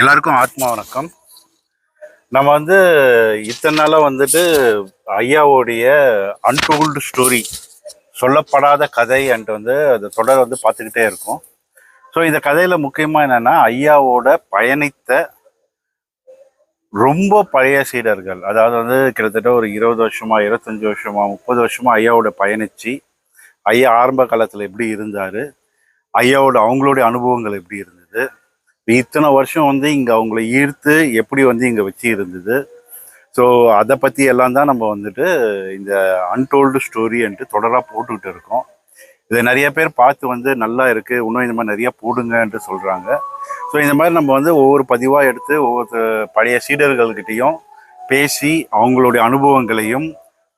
எல்லாருக்கும் ஆத்மா வணக்கம். நம்ம இத்தனை நாளாக ஐயாவோடைய அன்டோல்டு ஸ்டோரி, சொல்லப்படாத கதை அந்த தொடர் பார்த்துக்கிட்டே இருக்கோம். ஸோ இந்த கதையில் முக்கியமாக என்னென்னா, ஐயாவோட பயணித்த ரொம்ப பழைய சீடர்கள், அதாவது கிட்டத்தட்ட ஒரு 20 வருஷமா 25 வருஷமா 30 வருஷமா ஐயாவோட பயணித்து ஐயா ஆரம்ப காலத்தில் எப்படி இருந்தார், ஐயாவோட அவங்களுடைய அனுபவங்கள் எப்படி இருந்தது, இத்தனை வருஷம் இங்கே அவங்கள ஈர்த்து எப்படி இங்கே வச்சு இருந்தது. ஸோ அதை பற்றி எல்லாம் தான் நம்ம இந்த அன்டோல்டு ஸ்டோரி தொடராக போட்டுக்கிட்டு இருக்கோம். இதை நிறைய பேர் பார்த்து நல்லா இருக்குது, இன்னும் இந்த மாதிரி நிறையா போடுங்கன்ட்டு சொல்கிறாங்க. ஸோ இந்த மாதிரி நம்ம ஒவ்வொரு பதிவாக எடுத்து ஒவ்வொரு பழைய சீடர்கள்கிட்டையும் பேசி அவங்களுடைய அனுபவங்களையும்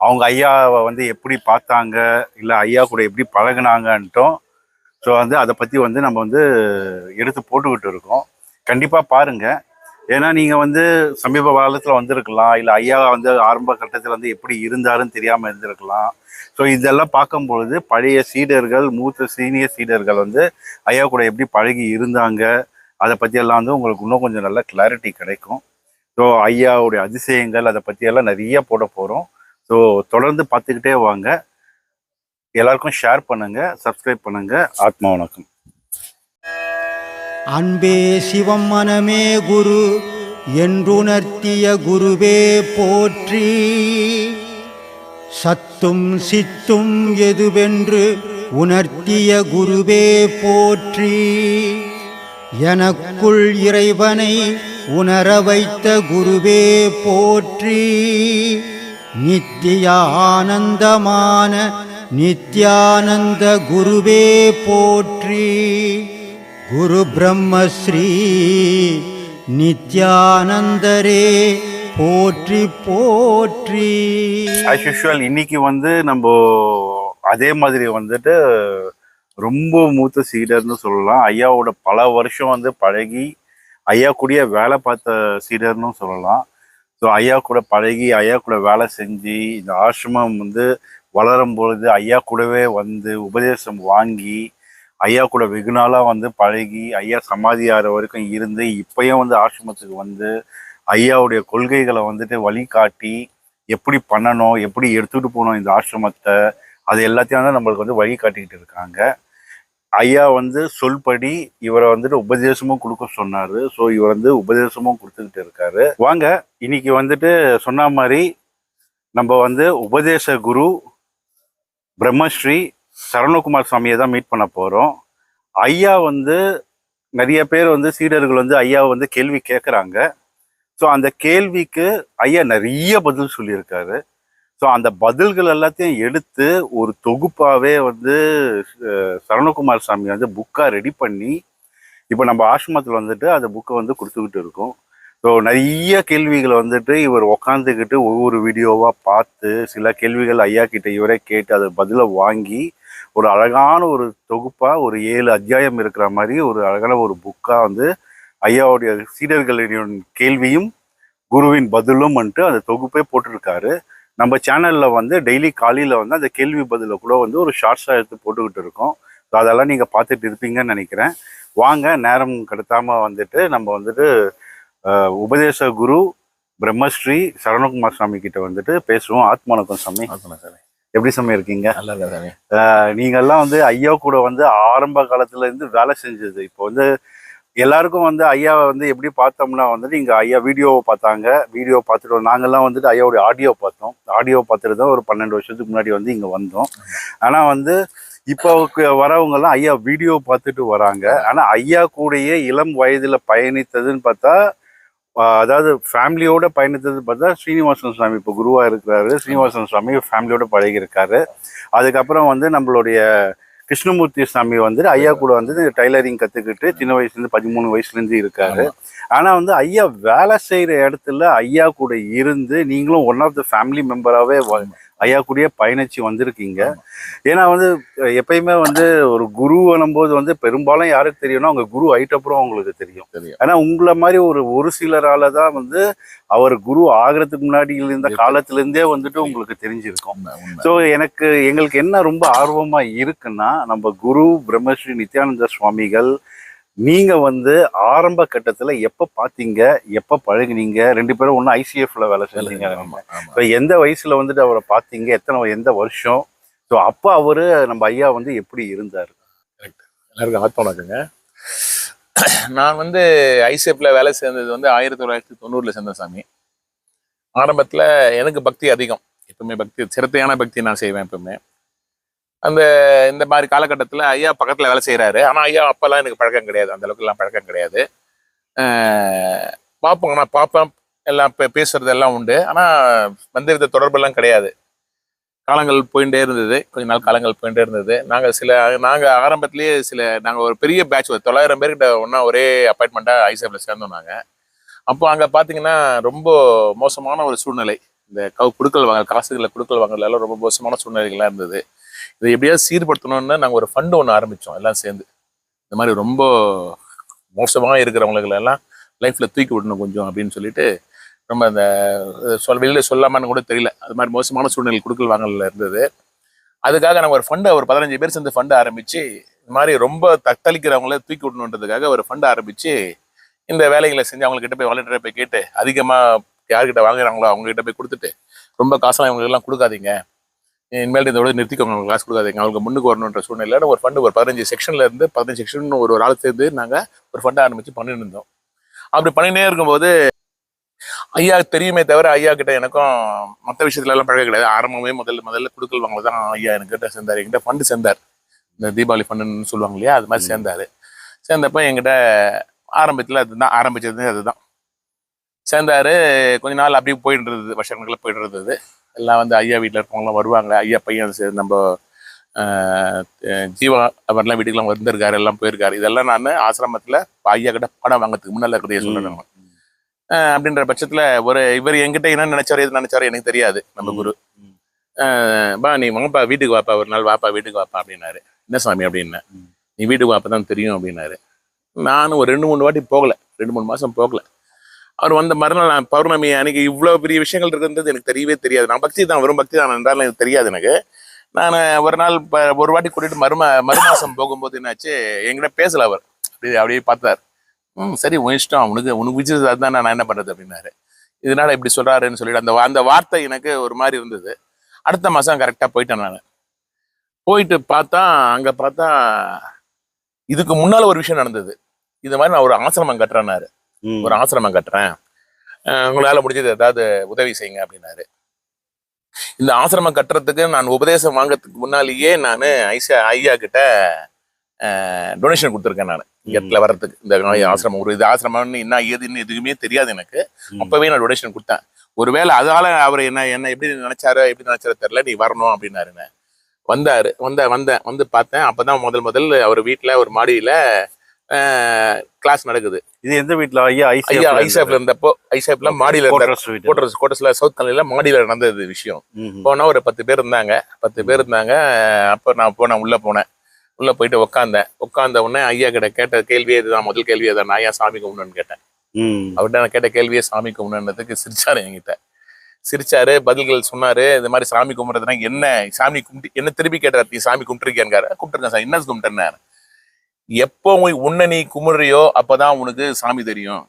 அவங்க ஐயாவை எப்படி பார்த்தாங்க, இல்லை ஐயா கூட எப்படி பழகினாங்கன்ட்டும் ஸோ அதை பற்றி நம்ம எடுத்து போட்டுக்கிட்டு இருக்கோம். கண்டிப்பாக பாருங்கள். ஏன்னா நீங்கள் சமீப காலத்தில் வந்திருக்கலாம், இல்லை ஐயா ஆரம்ப கட்டத்தில் எப்படி இருந்தாருன்னு தெரியாமல் இருந்திருக்கலாம். ஸோ இதெல்லாம் பார்க்கும்பொழுது பழைய சீடர்கள், மூத்த சீனியர் சீடர்கள் ஐயா கூட எப்படி பழகி இருந்தாங்க, அதை பற்றியெல்லாம் உங்களுக்கு இன்னும் கொஞ்சம் நல்ல கிளாரிட்டி கிடைக்கும். ஸோ ஐயாவுடைய அதிசயங்கள் அதை பற்றியெல்லாம் நிறைய போட போகிறோம். ஸோ தொடர்ந்து பார்த்துக்கிட்டே வாங்க. எல்லாருக்கும் ஷேர் பண்ணுங்க, சப்ஸ்கிரைப் பண்ணுங்க. ஆத்மா வணக்கம். அன்பே சிவம் மனமே குரு என்றுணர்த்திய குருவே போற்றி. சத்தும் சித்தும் எதுவென்று உணர்த்திய குருவே போற்றி. எனக்குள் இறைவனை உணர வைத்த குருவே போற்றி. நித்திய ஆனந்தமான நித்யானந்த குருவே போற்றி. குரு பிரம்மஸ்ரீ நித்யானந்தரே போற்றி போற்றி. ஆஸ் யூஷுவல் இன்னைக்கு நம்ம அதே மாதிரி ரொம்ப மூத்த சீடர்னு சொல்லலாம். ஐயாவோட பல வருஷம் பழகி ஐயா கூடிய வேலை பார்த்த சீடர்னு சொல்லலாம். ஸோ ஐயா கூட பழகி ஐயா கூட வேலை செஞ்சு இந்த ஆசிரமம் வளரும் பொழுது ஐயா கூடவே உபதேசம் வாங்கி ஐயா கூட வெகு நாளாக பழகி ஐயா சமாதியார வரைக்கும் இருந்து இப்பயும் ஆசிரமத்துக்கு ஐயாவுடைய கொள்கைகளை வழிகாட்டி எப்படி பண்ணணும், எப்படி எடுத்துகிட்டு போகணும் இந்த ஆசிரமத்தை, அது எல்லாத்தையும் நம்மளுக்கு வழிகாட்டிக்கிட்டு இருக்காங்க. ஐயா சொல்படி இவரை உபதேசமும் கொடுக்க சொன்னாரு. ஸோ இவர் உபதேசமும் கொடுத்துக்கிட்டு இருக்காரு. வாங்க இன்னைக்கு சொன்ன மாதிரி நம்ம உபதேச குரு பிரம்மஸ்ரீ சரவணகுமார் சுவாமியை தான் மீட் பண்ண போகிறோம். ஐயா நிறைய பேர் சீடர்கள் ஐயாவை கேள்வி கேட்குறாங்க. ஸோ அந்த கேள்விக்கு ஐயா நிறைய பதில் சொல்லியிருக்காரு. ஸோ அந்த பதில்கள் எல்லாத்தையும் எடுத்து ஒரு தொகுப்பாகவே சரவணகுமார் சாமி புக்காக ரெடி பண்ணி இப்போ நம்ம ஆசிரமத்தில் அந்த புக்கை கொடுத்துக்கிட்டு இருக்கோம். ஸோ நிறைய கேள்விகளை இவர் உக்காந்துக்கிட்டு ஒவ்வொரு வீடியோவாக பார்த்து சில கேள்விகள் ஐயா கிட்ட இவரே கேட்டு அதை பதிலை வாங்கி ஒரு அழகான ஒரு தொகுப்பாக ஒரு 7 அத்தியாயம் இருக்கிற மாதிரி ஒரு அழகான ஒரு புக்காக ஐயாவுடைய சீடர்களின் கேள்வியும் குருவின் பதிலும் அந்த தொகுப்பே போட்டிருக்காரு. நம்ம சேனலில் டெய்லி காலையில் அந்த கேள்வி பதில கூட ஒரு ஷார்ட்ஸாக எடுத்து போட்டுக்கிட்டு இருக்கோம். ஸோ அதெல்லாம் நீங்கள் பார்த்துட்டு இருப்பீங்கன்னு நினைக்கிறேன். வாங்க நேரம் கடத்தாமல் நம்ம உபதேச குரு பிரம்மஸ்ரீ சரவணகுமார் சாமி கிட்ட பேசுவோம். ஆத்மா வணக்கம் சாமி. எப்படி சாமி இருக்கீங்க? நீங்கள்லாம் ஐயா கூட ஆரம்ப காலத்துல இருந்து வேலை செஞ்சது. இப்போ எல்லாருக்கும் ஐயாவை எப்படி பார்த்தோம்னா இங்கே ஐயா வீடியோவை பார்த்தாங்க. வீடியோ பார்த்துட்டு நாங்கள்லாம் ஐயாவுடைய ஆடியோ பார்த்தோம். ஆடியோ பார்த்துட்டு தான் ஒரு 12 வருஷத்துக்கு முன்னாடி இங்கே வந்தோம். ஆனால் இப்போ வரவங்கெல்லாம் ஐயா வீடியோ பார்த்துட்டு வராங்க. ஆனால் ஐயா கூடயே இளம் வயதில் பயணித்ததுன்னு பார்த்தா, அதாவது ஃபேமிலியோட பயணித்தது பார்த்தா ஸ்ரீனிவாசன் சுவாமி இப்போ குருவாக இருக்கிறாரு. ஸ்ரீனிவாசன் சுவாமி ஃபேமிலியோட பழகியிருக்காரு. அதுக்கப்புறம் நம்மளுடைய கிருஷ்ணமூர்த்தி சாமி ஐயா கூட டைலரிங் கற்றுக்கிட்டு சின்ன வயசுலேருந்து 13 வயசுலேருந்து இருக்காரு. ஆனால் ஐயா வேலை செய்கிற இடத்துல ஐயா கூட இருந்து நீங்களும் ஒன் ஆஃப் த ஃபேமிலி மெம்பராகவே ஐயா கூடயே பயணிச்சு வந்திருக்கீங்க. ஏன்னா எப்பயுமே ஒரு குரு வரும்போது பெரும்பாலும் யாருக்கு தெரியும்னா அவங்க குரு ஆயிட்டப்புறம் அவங்களுக்கு தெரியும். ஏன்னா உங்களை மாதிரி ஒரு சிலரால தான் அவர் குரு ஆகிறதுக்கு முன்னாடி இருந்த காலத்திலேருந்தே உங்களுக்கு தெரிஞ்சிருக்கும். ஸோ எங்களுக்கு என்ன ரொம்ப ஆர்வமாக இருக்குன்னா, நம்ம குரு பிரம்மஸ்ரீ நித்யானந்த சுவாமிகள் நீங்க வந்து ஆரம்ப கட்டத்துல எப்ப பாத்தீங்க, எப்ப பழகுனீங்க? 2 பேரும் ஒண்ணு ஐசிஎஃப்ல வேலை செஞ்சீங்க. ஆமா ஆமா. ஸோ எந்த வயசுல வந்துட்டு அவரை பாத்தீங்க? எந்த வருஷம்? ஸோ அப்ப அவரு நம்ம ஐயா வந்து எப்படி இருந்தாரு? கரெக்ட். எல்லாருக்கும் ஆத்மவணக்கங்க. நான் வந்து ஐசிஎஃப்ல வேலை சேர்ந்தது வந்து 1990 சேர்ந்தேன் சாமி. ஆரம்பத்துல எனக்கு பக்தி அதிகம். எப்பவுமே பக்தி, சிரத்தையான பக்தி நான் செய்வேன் எப்பவுமே. இந்த மாதிரி காலகட்டத்தில் ஐயா பக்கத்தில் வேலை செய்கிறாரு. ஆனால் ஐயா அப்பெல்லாம் எனக்கு பழக்கம் கிடையாது, அந்த அளவுக்கு எல்லாம் பழக்கம் கிடையாது. பார்ப்போம், நான் பார்ப்பேன், எல்லாம் பேசுறது எல்லாம் உண்டு. ஆனால் வந்திருந்த தொடர்பெல்லாம் கிடையாது. காலங்கள் போயிட்டே இருந்தது, கொஞ்ச நாள் காலங்கள் போயிட்டே இருந்தது. நாங்கள் ஆரம்பத்திலேயே நாங்கள் ஒரு பெரிய பேட்ச், ஒரு 900 பேர்கிட்ட ஒன்றா ஒரே அப்பாயின்மெண்ட்டாக ஐசிஎஃப்ல சேர்ந்தோம் நாங்கள். அப்போ அங்கே பார்த்தீங்கன்னா ரொம்ப மோசமான ஒரு சூழ்நிலை. இந்த குடுக்கல் வாங்கல், காசுகளை குடுக்கல் வாங்கல எல்லாம் ரொம்ப மோசமான சூழ்நிலைகள்லாம் இருந்தது. இதை எப்படியாவது சீர்படுத்தணும்னு நாங்கள் ஒரு ஃபண்டு ஒன்று ஆரம்பித்தோம் எல்லாம் சேர்ந்து. இந்த மாதிரி ரொம்ப மோசமாக இருக்கிறவங்களுக்கெல்லாம் லைஃப்பில் தூக்கி விடணும் கொஞ்சம் அப்படின்னு சொல்லிட்டு, ரொம்ப அந்த வெளியில் சொல்லாமான்னு கூட தெரியல, அது மாதிரி மோசமான சூழ்நிலை குடுக்கல் வாங்கல இருந்தது. அதுக்காக நாங்கள் ஒரு ஃபண்டை, ஒரு 15 பேர் சேர்ந்து ஃபண்டு ஆரம்பித்து, இந்த மாதிரி ரொம்ப தத்தளிக்கிறவங்கள தூக்கி விடணுன்றதுக்காக ஒரு ஃபண்டு ஆரம்பித்து இந்த வேலைகளை செஞ்சு அவங்கக்கிட்ட போய் வாலண்டியராக போய் கேட்டு, அதிகமாக யார்கிட்ட வாங்குறாங்களோ அவங்ககிட்ட போய் கொடுத்துட்டு, ரொம்ப காசெல்லாம் இவங்களுக்கெல்லாம் கொடுக்காதீங்க, இனிமேல் இதோட நிறுத்திக்கோங்க, அவங்க கிளாஸ் கொடுக்காதீங்க, அவங்களுக்கு முன்னுக்கு வரணுன்ற சூழ்நிலையில் ஒரு ஃபண்டு, ஒரு 15 செக்ஷன்ல இருந்து 15 செக்ஷன் ஒரு ஆள் சேர்ந்து நாங்கள் ஒரு ஃபண்டை ஆரம்பித்து பண்ணிட்டு இருந்தோம். அப்படி பண்ணினே இருக்கும்போது ஐயா தெரியுமே தவிர ஐயா கிட்ட எனக்கும் மற்ற விஷயத்துல எல்லாம் பழக கிடையாது. ஆரம்பமே முதல்ல குடுக்கல் வாங்கல தான் ஐயா என்கிட்ட சேர்ந்தார். என்கிட்ட ஃபண்டு சேர்ந்தார், இந்த தீபாவளி ஃபண்டுன்னு சொல்லுவாங்க இல்லையா, அது மாதிரி சேர்ந்தாரு. சேர்ந்தப்ப என்கிட்ட ஆரம்பிச்சது அதுதான். சேர்ந்தாரு. கொஞ்ச நாள் அப்படியே போயிட்டு இருந்தது, வருஷங்களுக்குள்ள போயிட்டு இருந்தது. எல்லாம் வந்து ஐயா வீட்டில் இருக்கவங்களாம் வருவாங்க. ஐயா பையன் நம்ம ஜீவா அவர்லாம் வீட்டுக்கெல்லாம் வந்திருக்காரு, எல்லாம் போயிருக்காரு. இதெல்லாம் நான் ஆசிரமத்தில் ஐயா கிட்ட பணம் வாங்கிறதுக்கு முன்னால இருக்கிற சொல்லுறாங்க. அப்படின்ற பட்சத்தில் இவர் என்கிட்ட என்ன நினைச்சாரு, எது நினைச்சாரு எனக்கு தெரியாது. நம்ம குரு பா நீ வாப்பா வீட்டுக்கு வாப்பா, ஒரு நாள் வாப்பா வீட்டுக்கு வாப்பா அப்படின்னாரு. என்ன சாமி அப்படின்னா, நீ வீட்டுக்கு வாப்பா தான் தெரியும் அப்படின்னாரு. நானும் ஒரு 2-3 வாட்டி போகல, 2-3 மாதம் போகல. அவர் வந்த மறுநாள், நான் பௌர்ணமி அன்னைக்கு இவ்வளோ பெரிய விஷயங்கள் இருக்குன்றது எனக்கு தெரியவே தெரியாது. நான் பக்தி தான், வெறும் பக்தி தான் என்றாலும் எனக்கு தெரியாது எனக்கு. நான் ஒரு நாள் ஒரு வாட்டி கூட்டிட்டு மறுமாசம் போகும்போது என்னாச்சு, என்கிட்ட பேசல அவர். அப்படியே பார்த்தார். சரி உன் இஷ்டம், உனக்கு விஜய் அதுதான், நான் என்ன பண்ணுறது அப்படின்னாரு. இதனால இப்படி சொல்கிறாருன்னு சொல்லிட்டு அந்த வார்த்தை எனக்கு ஒரு மாதிரி இருந்தது. அடுத்த மாதம் கரெக்டாக போயிட்டேன். நான் போயிட்டு அங்கே பார்த்தா இதுக்கு முன்னால் ஒரு விஷயம் நடந்தது. இது மாதிரி நான் ஒரு ஆசிரமம் கட்டுறேன்னாரு. ஒரு ஆசிரமம் கட்டுறேன், உங்களால் முடிஞ்சது ஏதாவது உதவி செய்யுங்க அப்படின்னாரு. இந்த ஆசிரமம் கட்டுறதுக்கு நான் உபதேசம் வாங்கிறதுக்கு முன்னாலேயே நான் ஐயா கிட்ட டொனேஷன் கொடுத்துருக்கேன். நான் இடத்துல வர்றதுக்கு, இந்த ஆசிரமம் இது ஆசிரமம்னு என்ன ஏதுன்னு எதுவுமே தெரியாது எனக்கு. அப்பவே நான் டொனேஷன் கொடுத்தேன். ஒருவேளை அதனால அவர் என்ன எப்படி நினைச்சாரோ தெரியல, நீ வரணும் அப்படின்னாருன்னு வந்தாரு. வந்து பார்த்தேன். அப்பதான் முதல் அவர் வீட்டுல ஒரு மாடியில கிளாஸ் நடக்குது. இது எந்த வீட்டுல? ஐயா ஐசிஎஃப்ல இருந்தப்போ, ஐசிஎஃப்ல மாடியில கோட்டர்ஸ்ல சவுத் கலையில மாடியில நடந்தது விஷயம். போனா ஒரு 10 பேர் இருந்தாங்க. அப்ப நான் உள்ள போயிட்டு உட்காந்த உடனே ஐயா கிட்ட கேட்ட கேள்வியே இதுதான், முதல் கேள்வியே தான். ஐயா சாமி கும்பிடுன்னு கேட்டேன். அவர்கிட்ட நான் கேட்ட கேள்வியே சாமி கும்பிடுன்றதுக்கு சிரிச்சாரு. என்கிட்ட சிரிச்சாரு, பதில்கள் சொன்னாரு. இந்த மாதிரி சாமி கும்பிடுறதுனா என்ன, சாமி கும்பிட்டு என்ன திருப்பி கேட்டார், நீ சாமி கும்பிட்டுருக்கேன்காரு. கும்பிட்டுருக்கேன் சார். என்ன கும்பிட்டேன்னு, எப்போ உன்னை நீ கும்பிடுறியோ அப்பதான் உனக்கு சாமி தெரியும்.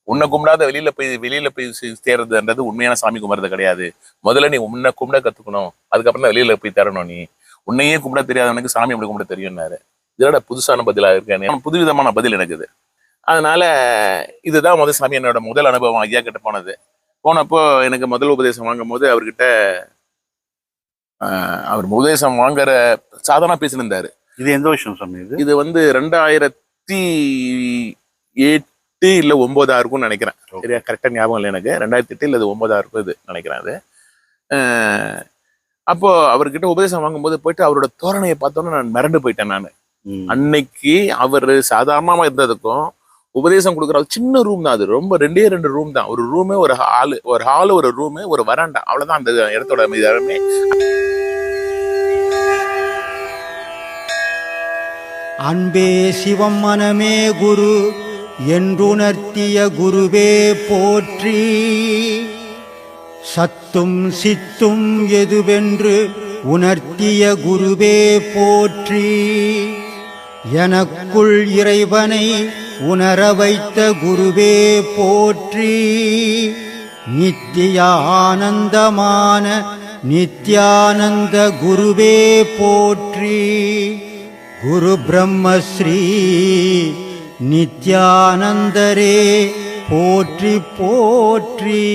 உன்னை கும்பிடாத வெளியில போய் தேர்றதுன்றது உண்மையான சாமி கும்பிட்றது கிடையாது. முதல்ல நீ உன்னை கும்பிட கத்துக்கணும், அதுக்கப்புறம் தான் வெளியில போய் தரணும். நீ உன்னையே கும்பிட தெரியாதவனுக்கு சாமி எப்படி கும்பிட தெரியும்னாரு. இதோட புதுசான பதிலா இருக்கேன், புதுவிதமான பதில் எனக்கு இது. அதனால இதுதான் சாமி என்னோட முதல் அனுபவம் ஐயா கிட்ட போனப்போ எனக்கு முதல் உபதேசம் வாங்கும் போது அவர்கிட்ட அவர் உபதேசம் வாங்குற சாதாரண பேசினிருந்தாரு. இது எந்த வருஷம் சாமி? இது 2008 இல்ல 2009 இருக்கும்னு நினைக்கிறேன். சரியா கரெக்டா ஞாபகம் இல்லை எனக்கு. 2008 இல்ல 2009 இருக்கும் இது நினைக்கிறேன். அது அப்போ அவர்கிட்ட உபதேசம் வாங்கும்போது போயிட்டு அவரோட தோரணையை பார்த்தோன்னா நான் மிரண்டு போயிட்டேன். நான் அன்னைக்கு அவர் சாதாரணமா இருந்ததுக்கும் உபதேசம் கொடுக்குற சின்ன ரூம் தான் அது. ரொம்ப 2 ரூம் தான். ஒரு ரூமு, ஒரு ஹாலு, ஒரு ரூமு, ஒரு வராண்டா, அவ்வளவுதான் அந்த இடத்தோட மீதாமே. அன்பே சிவம் மனமே குரு என்றுணர்த்திய குருவே போற்றி. சத்தும் சித்தும் எதுவென்று உணர்த்திய குருவே போற்றி. எனக்குள் இறைவனை உணர வைத்த குருவே போற்றி. நித்திய ஆனந்தமான நித்யானந்த குருவே போற்றி. குரு பிரம்மஸ்ரீ நித்யானந்தரே போற்றி போற்றி.